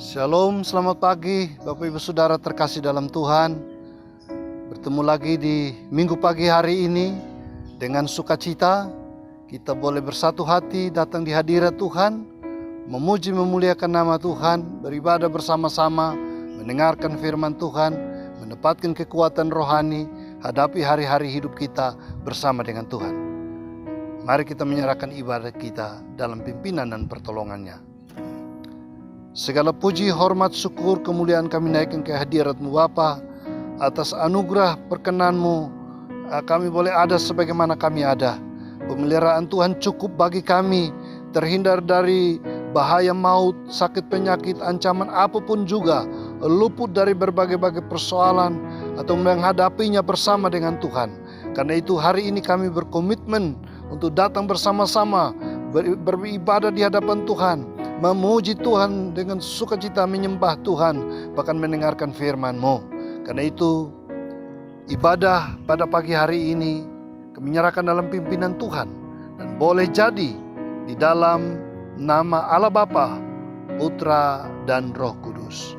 Shalom, selamat pagi Bapak Ibu Saudara terkasih dalam Tuhan. Bertemu lagi di minggu pagi hari ini. Dengan sukacita kita boleh bersatu hati datang di hadirat Tuhan, memuji memuliakan nama Tuhan, beribadah bersama-sama, mendengarkan firman Tuhan, mendapatkan kekuatan rohani, hadapi hari-hari hidup kita bersama dengan Tuhan. Mari kita menyerahkan ibadah kita dalam pimpinan dan pertolongannya. Segala puji, hormat, syukur, kemuliaan kami naikkan ke hadirat-Mu Bapa. Atas anugerah perkenan-Mu kami boleh ada sebagaimana kami ada. Pemeliharaan Tuhan cukup bagi kami, terhindar dari bahaya maut, sakit penyakit, ancaman apapun juga, luput dari berbagai-bagai persoalan atau menghadapinya bersama dengan Tuhan. Karena itu hari ini kami berkomitmen untuk datang bersama-sama beribadah di hadapan Tuhan, memuji Tuhan dengan sukacita, menyembah Tuhan, bahkan mendengarkan firman-Mu. Karena itu ibadah pada pagi hari ini kami menyerahkan dalam pimpinan Tuhan, dan boleh jadi di dalam nama Allah Bapa, Putra, dan Roh Kudus.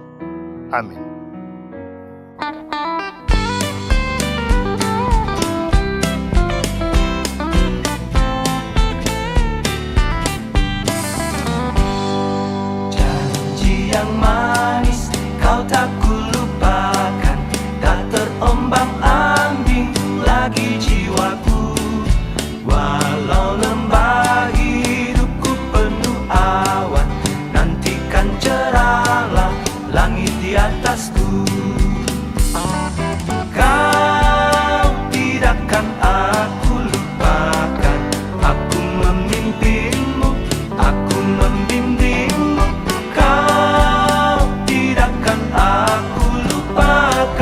Amin. Yang manis kau tak kulupakan, tak terombang-ambing lagi jiwaku. Walau lembah hidupku penuh awan, nantikan cerahlah langit di atasku. Kau tidakkan aku lupakan, aku memimpinmu, aku membimbingmu. Aku lupakan,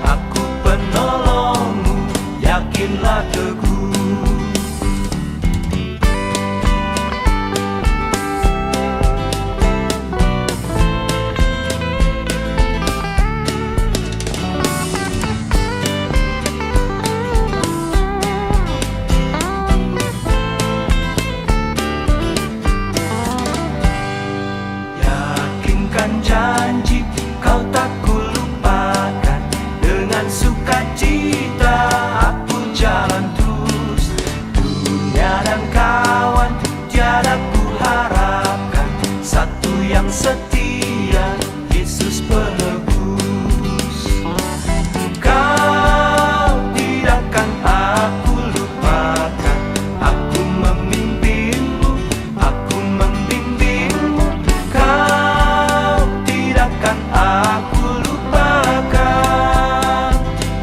aku penolongmu, yakinlah teguh. Janji kau tak kulupakan, dengan sukacita aku jalan terus. Dunia dan kawan tiada ku harapkan, satu yang setia, Yesus penebus. Kau tidakkan aku lupakan, aku memimpinmu, aku membimbingmu. Aku lupakan,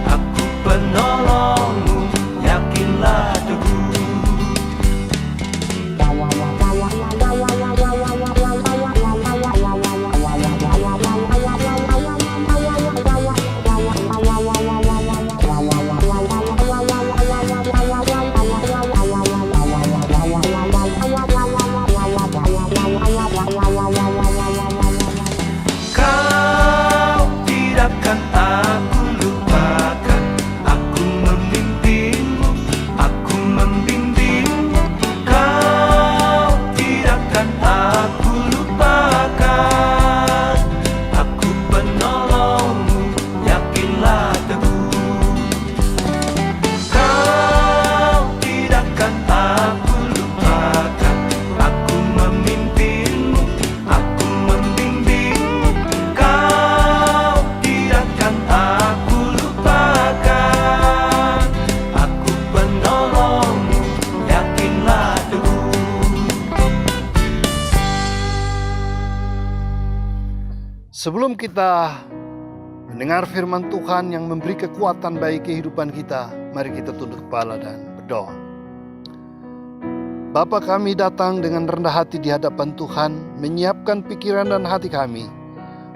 aku penolongmu, yakinlah teguh. Aku lupakan, aku memimpinmu, aku membimbingmu. Kau tidakkan aku lupakan, aku penolongmu, yakinlah teguh. Kau tidakkan aku lupakan, aku memimpinmu, aku membimbingmu. Kau tidakkan aku lupakan, aku penolongmu, yakinlah teguh. Sebelum kita mendengar firman Tuhan yang memberi kekuatan bagi kehidupan kita, mari kita tunduk kepala dan berdoa. Bapa, kami datang dengan rendah hati di hadapan Tuhan, menyiapkan pikiran dan hati kami.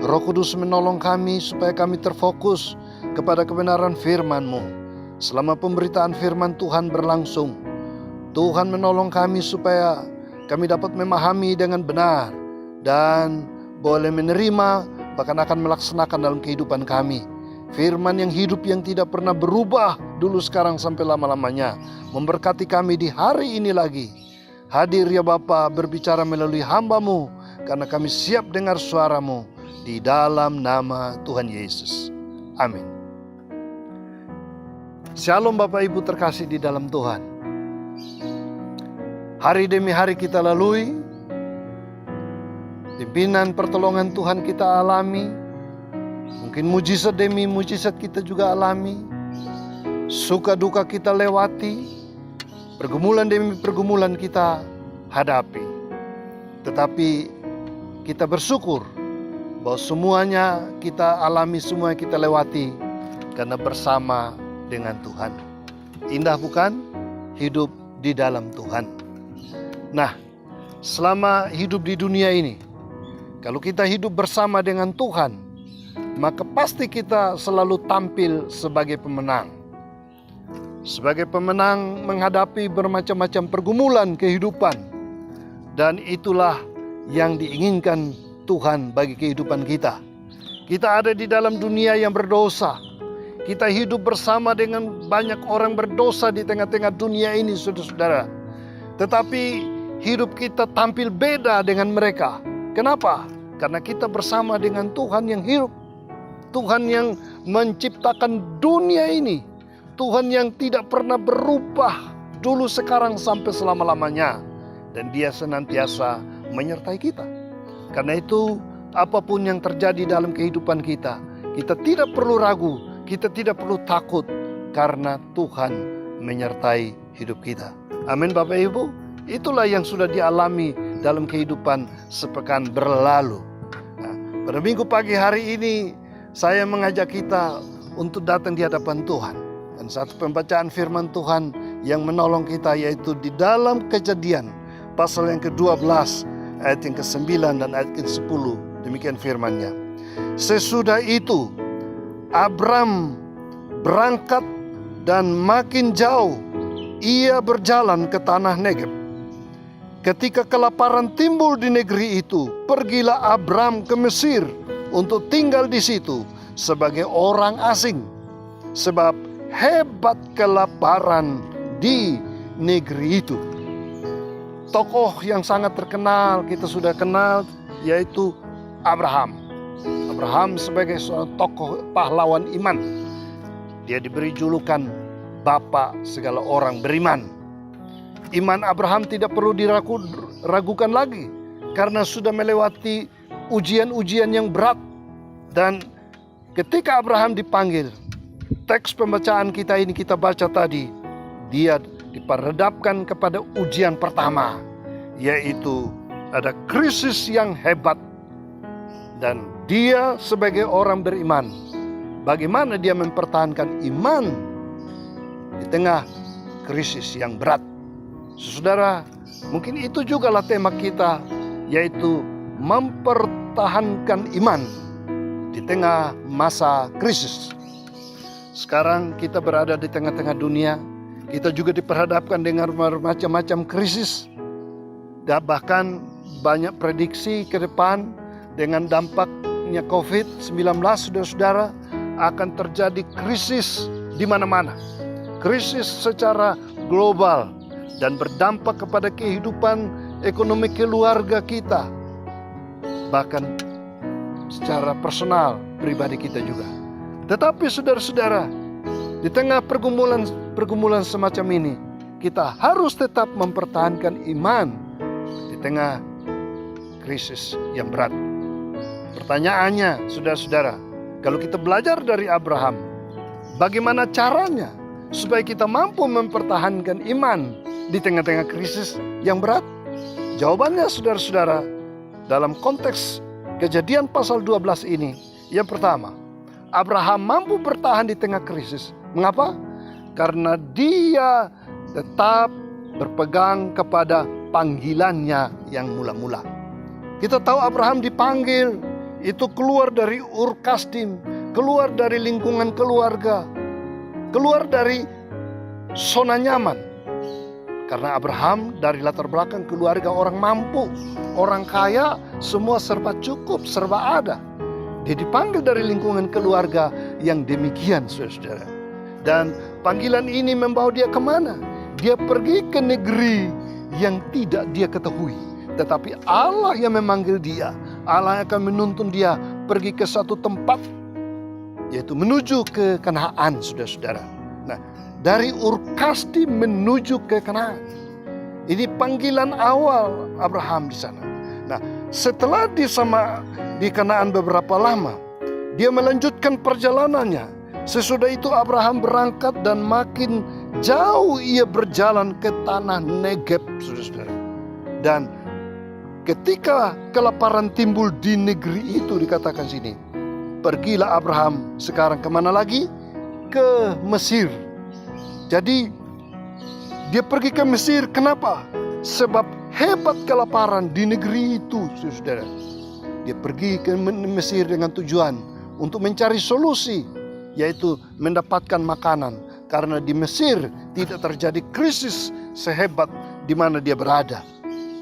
Roh Kudus menolong kami supaya kami terfokus kepada kebenaran firman-Mu. Selama pemberitaan firman Tuhan berlangsung, Tuhan menolong kami supaya kami dapat memahami dengan benar dan boleh menerima, bahkan akan melaksanakan dalam kehidupan kami. Firman yang hidup, yang tidak pernah berubah dulu, sekarang, sampai lama-lamanya. Memberkati kami di hari ini lagi. Hadir ya Bapa, berbicara melalui hamba-Mu. karena kami siap dengar suara-Mu di dalam nama Tuhan Yesus. Amin. Shalom Bapak Ibu terkasih di dalam Tuhan. Hari demi hari kita lalui, pimpinan pertolongan Tuhan kita alami, mungkin mujizat demi mujizat kita juga alami, suka duka kita lewati, pergumulan demi pergumulan kita hadapi. Tetapi kita bersyukur bahwa semuanya kita alami, semuanya kita lewati karena bersama dengan Tuhan. Indah bukan? Hidup di dalam Tuhan. Nah, selama hidup di dunia ini, kalau kita hidup bersama dengan Tuhan, maka pasti kita selalu tampil sebagai pemenang. Sebagai pemenang menghadapi bermacam-macam pergumulan kehidupan. Dan itulah yang diinginkan Tuhan bagi kehidupan kita. Kita ada di dalam dunia yang berdosa. Kita hidup bersama dengan banyak orang berdosa di tengah-tengah dunia ini, saudara-saudara. Tetapi hidup kita tampil beda dengan mereka. Kenapa? Karena kita bersama dengan Tuhan yang hidup. Tuhan yang menciptakan dunia ini. Tuhan yang tidak pernah berubah dulu, sekarang, sampai selama-lamanya. Dan Dia senantiasa menyertai kita. Karena itu apapun yang terjadi dalam kehidupan kita, kita tidak perlu ragu, kita tidak perlu takut, karena Tuhan menyertai hidup kita. Amin Bapak Ibu. Itulah yang sudah dialami dalam kehidupan sepekan berlalu. Nah, pada minggu pagi hari ini saya mengajak kita untuk datang di hadapan Tuhan. Dan satu pembacaan firman Tuhan yang menolong kita yaitu di dalam Kejadian pasal yang ke-12 ayat yang ke-9 dan ayat ke-10. Demikian firman-Nya. Sesudah itu Abram berangkat dan makin jauh ia berjalan ke tanah Negeb. Ketika kelaparan timbul di negeri itu, pergilah Abram ke Mesir untuk tinggal di situ sebagai orang asing. Sebab hebat kelaparan di negeri itu. Tokoh yang sangat terkenal kita sudah kenal yaitu Abraham. Abraham sebagai seorang tokoh pahlawan iman. Dia diberi julukan Bapak segala orang beriman. Iman Abraham tidak perlu diragukan lagi karena sudah melewati ujian-ujian yang berat. Dan ketika Abraham dipanggil, teks pembacaan kita ini kita baca tadi, dia diperhadapkan kepada ujian pertama, yaitu ada krisis yang hebat. Dan dia sebagai orang beriman, bagaimana dia mempertahankan iman di tengah krisis yang berat. Saudara, mungkin itu jugalah tema kita, yaitu mempertahankan iman di tengah masa krisis. Sekarang kita berada di tengah-tengah dunia, kita juga diperhadapkan dengan macam-macam krisis. Dan bahkan banyak prediksi ke depan dengan dampaknya COVID-19, saudara-saudara, akan terjadi krisis di mana-mana. Krisis secara global dan berdampak kepada kehidupan ekonomi keluarga kita. Bahkan secara personal, pribadi kita juga. Tetapi saudara-saudara, di tengah pergumulan semacam ini, kita harus tetap mempertahankan iman di tengah krisis yang berat. Pertanyaannya, saudara-saudara, kalau kita belajar dari Abraham, bagaimana caranya supaya kita mampu mempertahankan iman di tengah-tengah krisis yang berat? Jawabannya, saudara-saudara, dalam konteks Kejadian pasal 12 ini, yang pertama, Abraham mampu bertahan di tengah krisis. Mengapa? Karena dia tetap berpegang kepada panggilannya yang mula-mula. Kita tahu Abraham dipanggil, itu keluar dari Ur Kasdim, keluar dari lingkungan keluarga, keluar dari zona nyaman. Karena Abraham dari latar belakang keluarga orang mampu, orang kaya, semua serba cukup, serba ada. Dia dipanggil dari lingkungan keluarga yang demikian, saudara-saudara. Dan panggilan ini membawa dia kemana? Dia pergi ke negeri yang tidak dia ketahui. tetapi Allah yang memanggil dia. Allah yang akan menuntun dia pergi ke satu tempat, yaitu menuju ke Kanaan, saudara-saudara. Nah, dari Ur Kasdi menuju ke Kanaan. Ini panggilan awal Abraham di sana. Nah, setelah di Kanaan beberapa lama, dia melanjutkan perjalanannya. Sesudah itu Abraham berangkat dan makin jauh ia berjalan ke tanah Negeb, saudara-saudara. Dan ketika kelaparan timbul di negeri itu, dikatakan sini, pergilah Abraham sekarang kemana lagi? Ke Mesir. Jadi dia pergi ke Mesir, kenapa? Sebab hebat kelaparan di negeri itu, saudara. Dia pergi ke Mesir dengan tujuan untuk mencari solusi, yaitu mendapatkan makanan. Karena di Mesir tidak terjadi krisis sehebat di mana dia berada.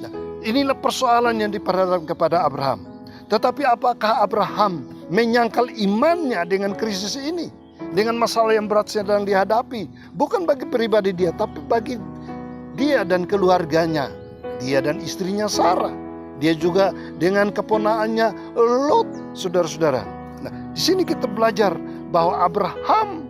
Nah, inilah persoalan yang diperhadapkan kepada Abraham. Tetapi apakah Abraham menyangkal imannya dengan krisis ini? Dengan masalah yang berat sedang dihadapi. Bukan bagi pribadi dia, tapi bagi dia dan keluarganya. Dia dan istrinya Sarah. Dia juga dengan keponakannya Lot, saudara-saudara. Nah, di sini kita belajar bahwa Abraham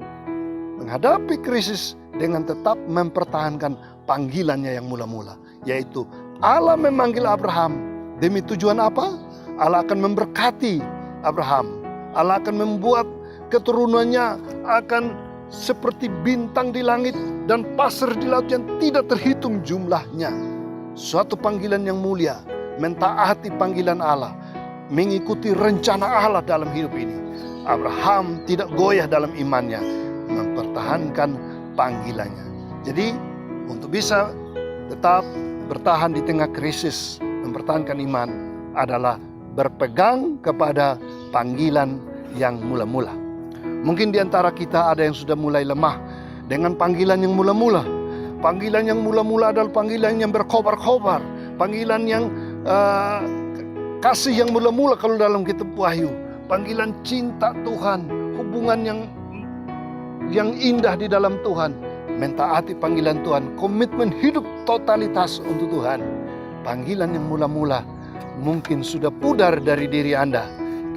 menghadapi krisis dengan tetap mempertahankan panggilannya yang mula-mula. Yaitu Allah memanggil Abraham demi tujuan apa? Allah akan memberkati Abraham. Allah akan membuat keturunannya akan seperti bintang di langit dan pasir di laut yang tidak terhitung jumlahnya. Suatu panggilan yang mulia, mentaati panggilan Allah, mengikuti rencana Allah dalam hidup ini. Abraham tidak goyah dalam imannya, mempertahankan panggilannya. Jadi untuk bisa tetap bertahan di tengah krisis, mempertahankan iman adalah berpegang kepada panggilan yang mula-mula. Mungkin di antara kita ada yang sudah mulai lemah dengan panggilan yang mula-mula. Panggilan yang mula-mula adalah panggilan yang berkobar-kobar. Panggilan yang kasih yang mula-mula kalau dalam kitab Wahyu. Panggilan cinta Tuhan, hubungan yang indah di dalam Tuhan. Mentaati panggilan Tuhan, komitmen hidup totalitas untuk Tuhan. Panggilan yang mula-mula mungkin sudah pudar dari diri Anda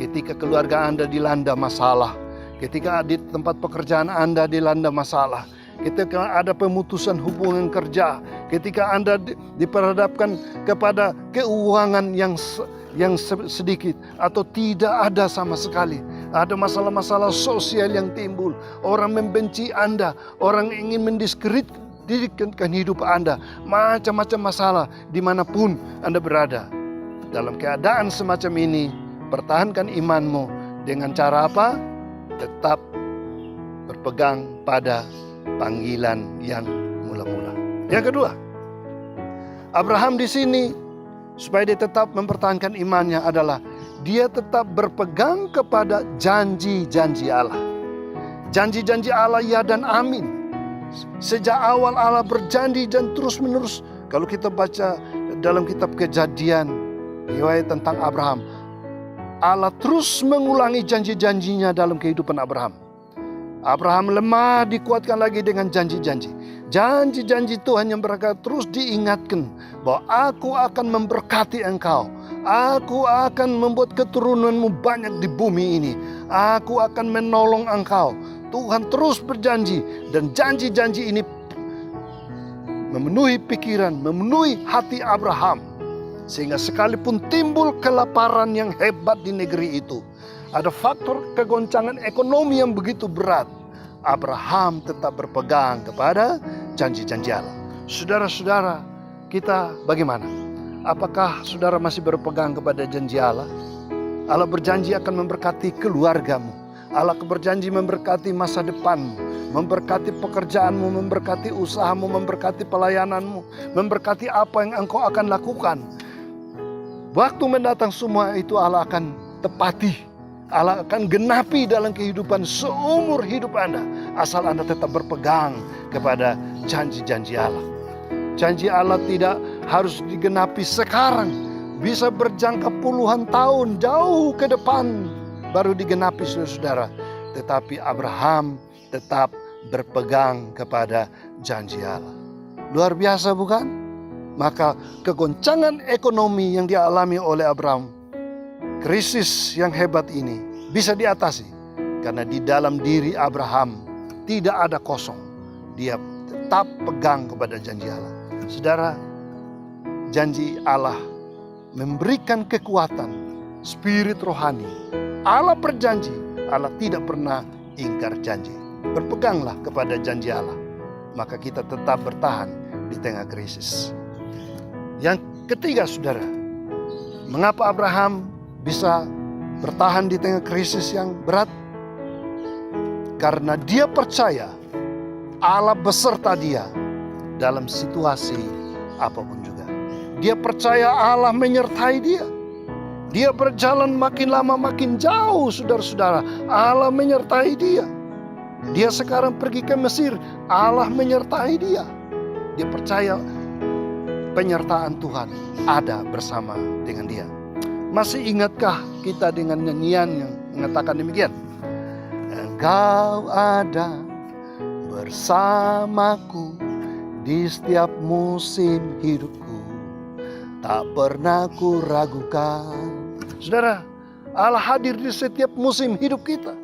ketika keluarga Anda dilanda masalah, ketika di tempat pekerjaan Anda dilanda masalah, ketika ada pemutusan hubungan kerja, ketika Anda diperhadapkan kepada keuangan yang sedikit atau tidak ada sama sekali. Ada masalah-masalah sosial yang timbul. Orang membenci Anda, orang ingin mendiskreditkan hidup Anda. Macam-macam masalah dimanapun Anda berada. Dalam keadaan semacam ini, pertahankan imanmu dengan cara apa? Tetap berpegang pada panggilan yang mula-mula. Yang kedua, Abraham di sini supaya dia tetap mempertahankan imannya adalah dia tetap berpegang kepada janji-janji Allah. Janji-janji Allah ya dan amin. Sejak awal Allah berjanji dan terus-menerus. Kalau kita baca dalam kitab Kejadian, riwayat tentang Abraham, Allah terus mengulangi janji-janjinya dalam kehidupan Abraham. Abraham lemah dikuatkan lagi dengan janji-janji. Janji-janji Tuhan yang berkata terus diingatkan bahwa aku akan memberkati engkau. Aku akan membuat keturunanmu banyak di bumi ini. Aku akan menolong engkau. Tuhan terus berjanji dan janji-janji ini memenuhi pikiran, memenuhi hati Abraham. Sehingga sekalipun timbul kelaparan yang hebat di negeri itu, ada faktor kegoncangan ekonomi yang begitu berat, Abraham tetap berpegang kepada janji-janji Allah. Saudara-saudara, kita bagaimana? Apakah saudara masih berpegang kepada janji Allah? Allah berjanji akan memberkati keluargamu. Allah berjanji memberkati masa depanmu, memberkati pekerjaanmu, memberkati usahamu, memberkati pelayananmu, memberkati apa yang engkau akan lakukan. Waktu mendatang semua itu Allah akan tepati. Allah akan genapi dalam kehidupan seumur hidup Anda. Asal Anda tetap berpegang kepada janji-janji Allah. Janji Allah tidak harus digenapi sekarang. Bisa berjangka puluhan tahun jauh ke depan baru digenapi, saudara-saudara. Tetapi Abraham tetap berpegang kepada janji Allah. Luar biasa bukan? Maka kegoncangan ekonomi yang dialami oleh Abraham, krisis yang hebat ini bisa diatasi. Karena di dalam diri Abraham tidak ada kosong. Dia tetap pegang kepada janji Allah. Saudara, janji Allah memberikan kekuatan, spirit rohani. Allah berjanji, Allah tidak pernah ingkar janji. Berpeganglah kepada janji Allah, maka kita tetap bertahan di tengah krisis. Yang ketiga, saudara, mengapa Abraham bisa bertahan di tengah krisis yang berat? Karena dia percaya Allah beserta dia dalam situasi apapun juga. Dia percaya Allah menyertai dia. Dia berjalan makin lama makin jauh, saudara-saudara. Allah menyertai dia. Dia sekarang pergi ke Mesir, Allah menyertai dia. Dia percaya penyertaan Tuhan ada bersama dengan dia. Masih ingatkah kita dengan nyanyian yang mengatakan demikian? Engkau ada bersamaku di setiap musim hidupku, tak pernah ku ragukan. Saudara, Allah hadir di setiap musim hidup kita.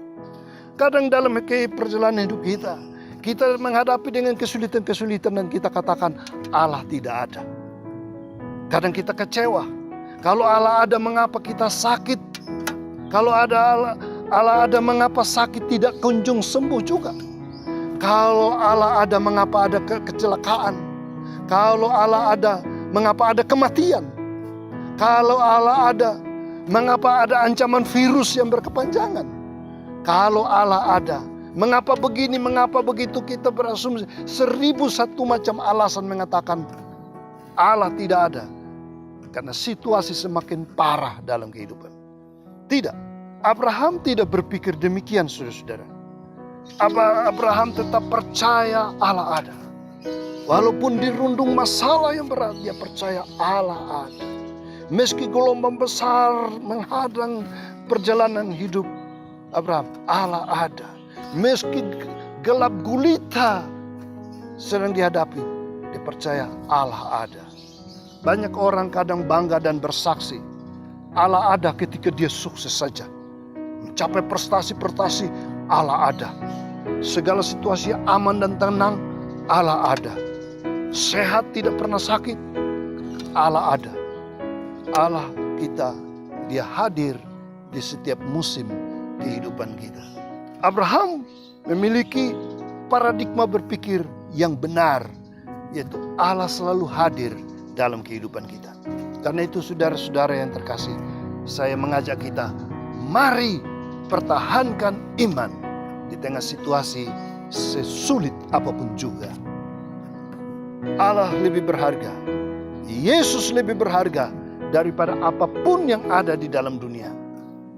Kadang dalam perjalanan hidup kita, kita menghadapi dengan kesulitan-kesulitan dan kita katakan Allah tidak ada. Kadang kita kecewa. Kalau Allah ada, mengapa kita sakit? Kalau Allah ada, mengapa sakit tidak kunjung sembuh juga? Kalau Allah ada, mengapa ada kecelakaan? Kalau Allah ada, mengapa ada kematian? Kalau Allah ada, mengapa ada ancaman virus yang berkepanjangan? Kalau Allah ada, mengapa begini, mengapa begitu? Kita berasumsi 1001 macam alasan mengatakan Allah tidak ada. Karena situasi semakin parah dalam kehidupan. Tidak, Abraham tidak berpikir demikian, saudara-saudara. Abraham tetap percaya Allah ada. Walaupun dirundung masalah yang berat, dia percaya Allah ada. Meski gelombang besar menghadang perjalanan hidup Abraham, Allah ada. Meski gelap gulita sedang dihadapi, dia percaya Allah ada. Banyak orang kadang bangga dan bersaksi Allah ada ketika dia sukses saja, mencapai prestasi-prestasi, Allah ada. Segala situasi aman dan tenang, Allah ada. Sehat tidak pernah sakit, Allah ada. Allah kita, dia hadir di setiap musim kehidupan kita. Abraham memiliki paradigma berpikir yang benar, yaitu Allah selalu hadir dalam kehidupan kita. Karena itu saudara-saudara yang terkasih, saya mengajak kita, mari pertahankan iman di tengah situasi sesulit apapun juga. Allah lebih berharga, Yesus lebih berharga daripada apapun yang ada di dalam dunia.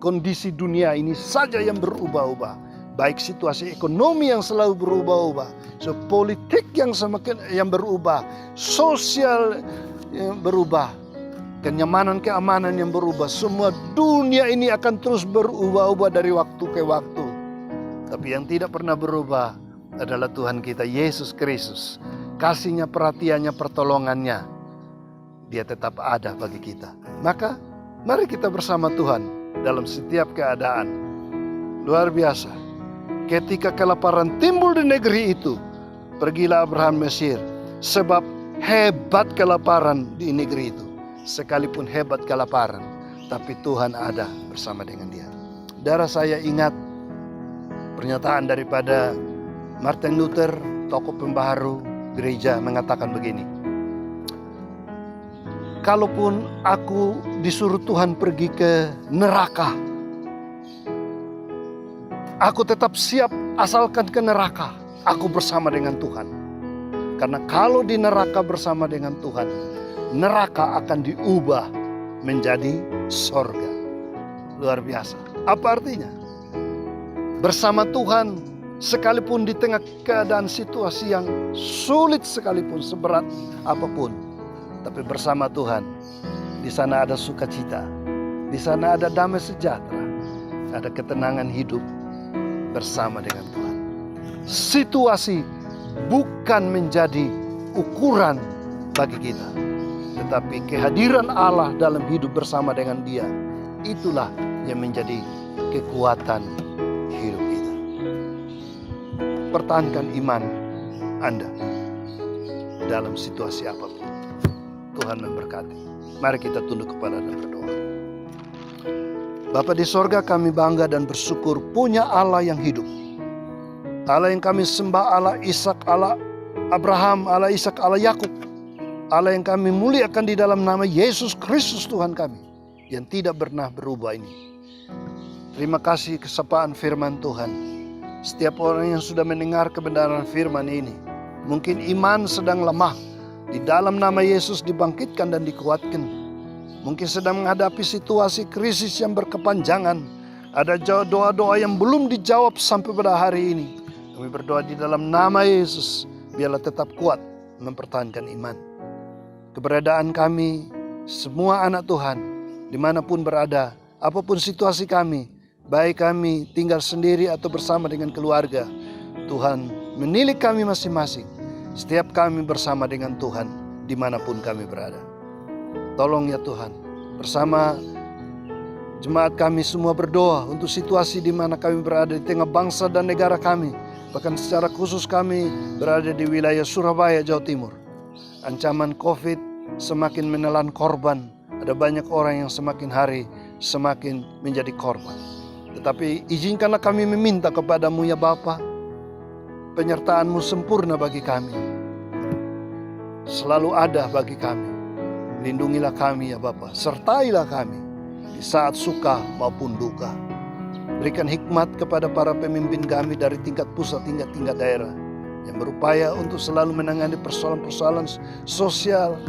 Kondisi dunia ini saja yang berubah-ubah, baik situasi ekonomi yang selalu berubah-ubah, politik yang semakin berubah, sosial yang berubah, kenyamanan keamanan yang berubah. Semua dunia ini akan terus berubah-ubah dari waktu ke waktu. Tapi yang tidak pernah berubah adalah Tuhan kita Yesus Kristus. Kasihnya, perhatiannya, pertolongannya, dia tetap ada bagi kita. Maka mari kita bersama Tuhan dalam setiap keadaan. Luar biasa. Ketika kelaparan timbul di negeri itu, pergilah Abraham Mesir, sebab hebat kelaparan di negeri itu. Sekalipun hebat kelaparan, tapi Tuhan ada bersama dengan dia. Saudara, saya ingat pernyataan daripada Martin Luther, tokoh pembaharu gereja, mengatakan begini: kalaupun aku disuruh Tuhan pergi ke neraka, aku tetap siap asalkan ke neraka aku bersama dengan Tuhan. Karena kalau di neraka bersama dengan Tuhan, neraka akan diubah menjadi sorga. Luar biasa. Apa artinya? Bersama Tuhan, sekalipun di tengah keadaan situasi yang sulit sekalipun, seberat apapun, tapi bersama Tuhan, di sana ada sukacita, di sana ada damai sejahtera, ada ketenangan hidup bersama dengan Tuhan. Situasi bukan menjadi ukuran bagi kita. Tetapi kehadiran Allah dalam hidup bersama dengan Dia, itulah yang menjadi kekuatan hidup kita. Pertahankan iman Anda dalam situasi apapun. Tuhan memberkati. Mari kita tunduk kepala dan berdoa. Bapa di sorga, kami bangga dan bersyukur punya Allah yang hidup. Allah yang kami sembah, Allah Ishak, Allah Abraham, Allah Ishak, Allah Yakub. Allah yang kami muliakan di dalam nama Yesus Kristus Tuhan kami, yang tidak pernah berubah ini. Terima kasih kesapaan firman Tuhan. Setiap orang yang sudah mendengar kebenaran firman ini, mungkin iman sedang lemah, di dalam nama Yesus dibangkitkan dan dikuatkan. Mungkin sedang menghadapi situasi krisis yang berkepanjangan. Ada doa-doa yang belum dijawab sampai pada hari ini. Kami berdoa di dalam nama Yesus, biarlah tetap kuat mempertahankan iman. Keberadaan kami, semua anak Tuhan, dimanapun berada, apapun situasi kami, baik kami tinggal sendiri atau bersama dengan keluarga, Tuhan menilik kami masing-masing. Setiap kami bersama dengan Tuhan, dimanapun kami berada. Tolong ya Tuhan, bersama jemaat kami semua berdoa untuk situasi di mana kami berada di tengah bangsa dan negara kami. Bahkan secara khusus kami berada di wilayah Surabaya, Jawa Timur. Ancaman COVID semakin menelan korban. Ada banyak orang yang semakin hari semakin menjadi korban. Tetapi izinkanlah kami meminta kepadamu ya Bapa, penyertaan-Mu sempurna bagi kami. Selalu ada bagi kami. Lindungilah kami ya Bapa, sertailah kami di saat suka maupun duka. Berikan hikmat kepada para pemimpin kami dari tingkat pusat hingga tingkat daerah, yang berupaya untuk selalu menangani persoalan-persoalan sosial,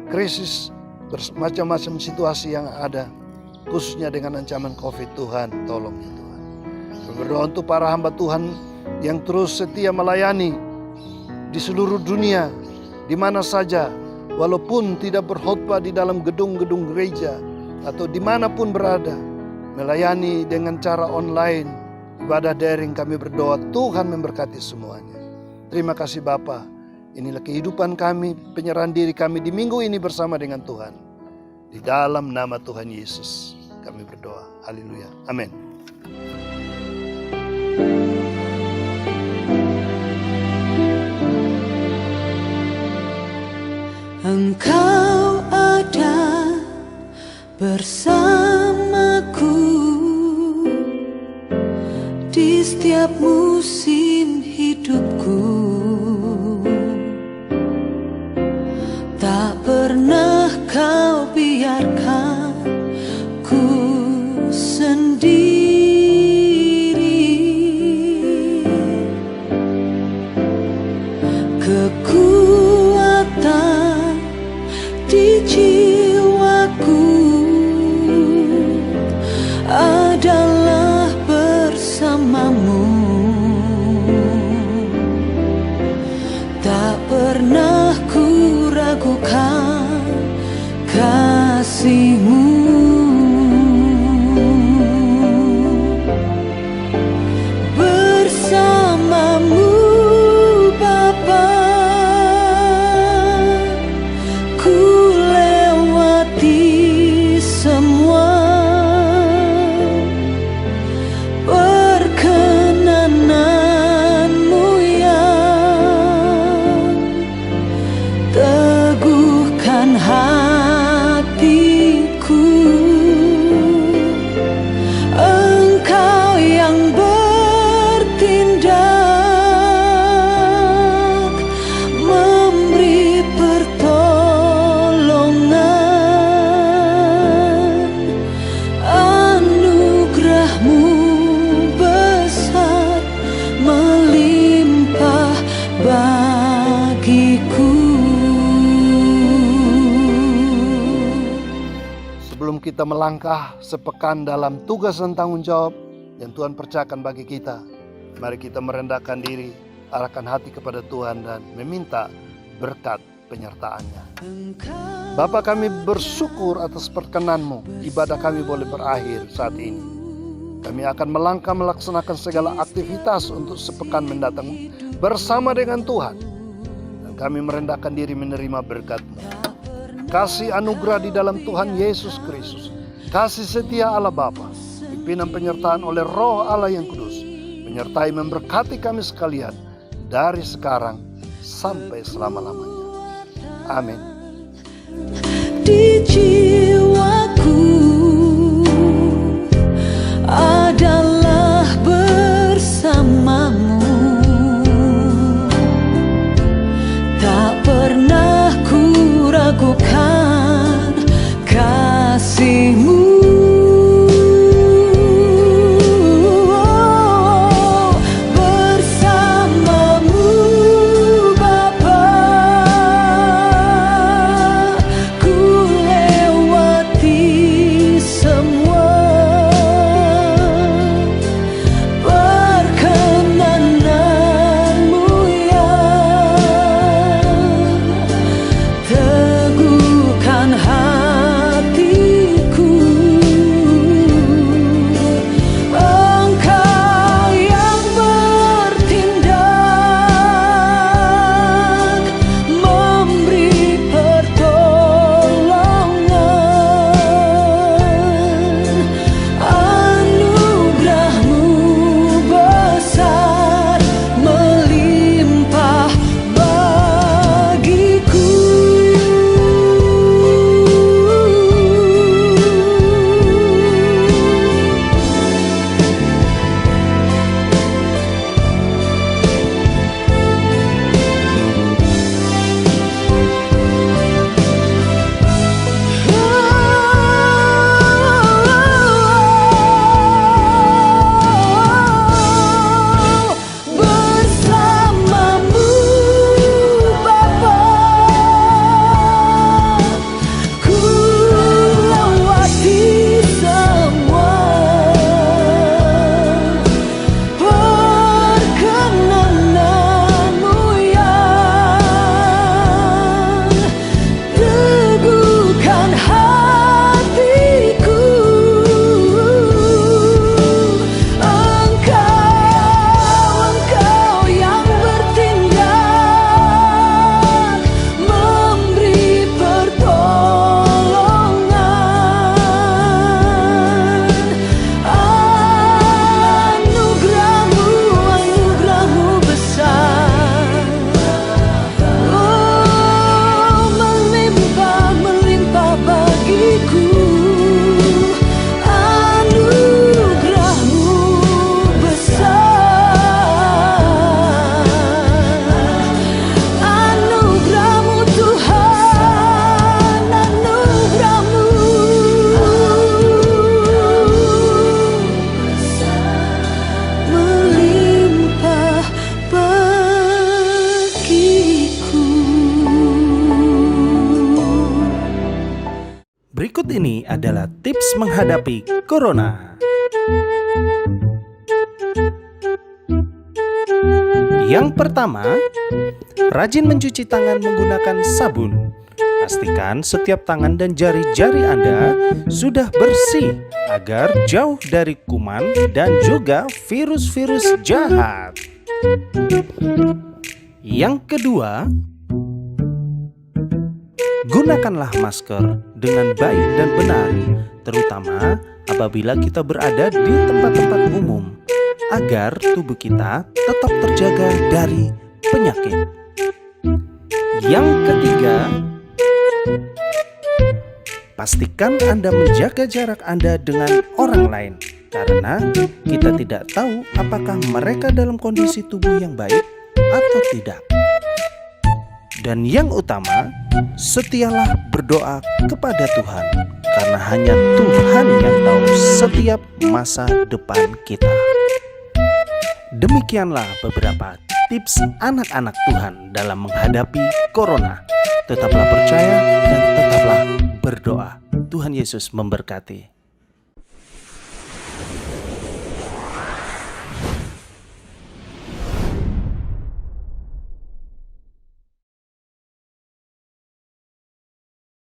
krisis, macam-macam situasi yang ada, khususnya dengan ancaman COVID. Tuhan, tolong ya Tuhan. Berdoa untuk para hamba Tuhan yang terus setia melayani di seluruh dunia, di mana saja, walaupun tidak berkhotbah di dalam gedung-gedung gereja atau dimanapun berada, melayani dengan cara online, ibadah daring, kami berdoa Tuhan memberkati semuanya. Terima kasih Bapa. Inilah kehidupan kami, penyerahan diri kami di minggu ini bersama dengan Tuhan. Di dalam nama Tuhan Yesus kami berdoa. Haleluya. Amin. Engkau ada bersamaku di setiap musim hidupku. Tak pernah kau biarkan ku sendiri. Kekuatan di jiwaku adalah bersamamu. Tak pernah ku ragukan kasih-Mu. Bersamamu Bapa, ku lewati semua. Perkenanan-Mu yang teguhkan hatiku. Engkau yang bertindak, memberi pertolongan. Anugerah-Mu besar melimpah bagiku. Sebelum kita melangkah sepekan dalam tugas dan tanggung jawab yang Tuhan percayakan bagi kita, mari kita merendahkan diri, arahkan hati kepada Tuhan dan meminta berkat penyertaan-Nya. Bapa, kami bersyukur atas perkenan-Mu, ibadah kami boleh berakhir saat ini. Kami akan melangkah melaksanakan segala aktivitas untuk sepekan mendatang bersama dengan Tuhan. Dan kami merendahkan diri menerima berkat-Mu. Kasih anugerah di dalam Tuhan Yesus Kristus, kasih setia Allah Bapa, pimpinan penyertaan oleh Roh Allah yang kudus, menyertai memberkati kami sekalian dari sekarang sampai selama-lamanya. Amin. Di jiwaku adalah bersamamu, tak pernah ku ragukan kasih-Mu. Berikut ini adalah tips menghadapi Corona. Yang pertama, rajin mencuci tangan menggunakan sabun. Pastikan setiap tangan dan jari-jari Anda sudah bersih agar jauh dari kuman dan juga virus-virus jahat. Yang kedua, gunakanlah masker dengan baik dan benar, terutama apabila kita berada di tempat-tempat umum, agar tubuh kita tetap terjaga dari penyakit. Yang ketiga, pastikan Anda menjaga jarak Anda dengan orang lain, karena kita tidak tahu apakah mereka dalam kondisi tubuh yang baik atau tidak. Dan yang utama, setialah berdoa kepada Tuhan, karena hanya Tuhan yang tahu setiap masa depan kita. Demikianlah beberapa tips anak-anak Tuhan dalam menghadapi Corona. Tetaplah percaya dan tetaplah berdoa. Tuhan Yesus memberkati.